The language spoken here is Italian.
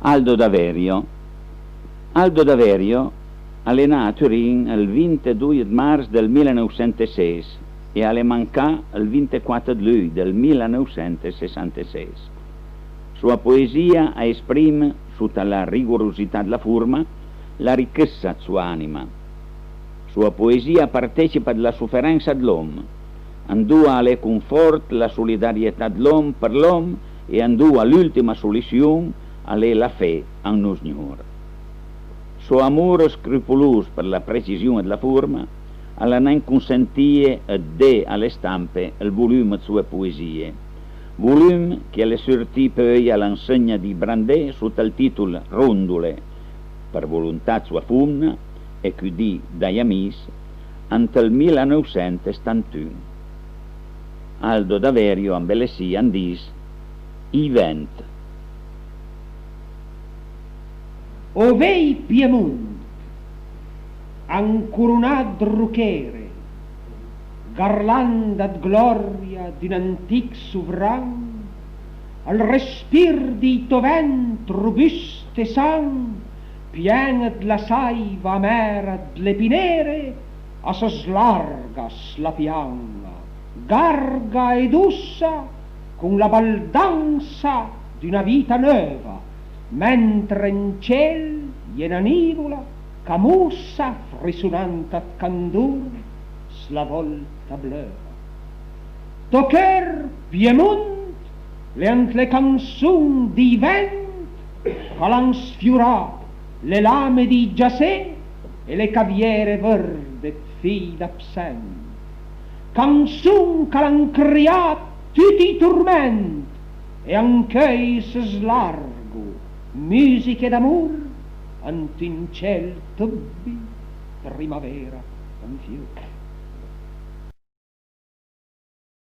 Aldo Daverio. Aldo Daverio è nato il 22 marzo del 1906 e è mancato il 24 luglio del 1966. Sua poesia esprime, sotto la rigorosità della forma, la ricchezza della sua anima. Sua poesia partecipa alla sofferenza dell'uomo, andua alle conforto la solidarietà dell'uomo per l'uomo e andua all'ultima soluzione alle la fede in nos Signore. Suo amore scrupoloso per la precisione della forma alla non consentire de alle stampe il volume di sue poesie, volume che le sortì poi all'insegna di Brandet sotto il titolo Rondole, per volontà sua fumna e chiudì dai amici, ante il 1971. Aldo Daverio ambellesì andis i vent. Ovei Piemunt, ancoronat druchere, garlanda d gloria d'un antic sovran, al respir di to vent robust e san, piena la saiva amera dle pinere, a ses largas la pianga, garga ed ussa, con la baldanza d'una vita nuova, mentre in ciel iena nivola, camussa risonanta candur, la volta bleva. Tocher Piemunt, le canzun di vent, calan sfiurà le lame di giassè e le caviere verde fi d'absent. Canzun calan criat tutti i turment e anch'ei se slargo musiche d'amor ant in ciel tubbi primavera in fiore.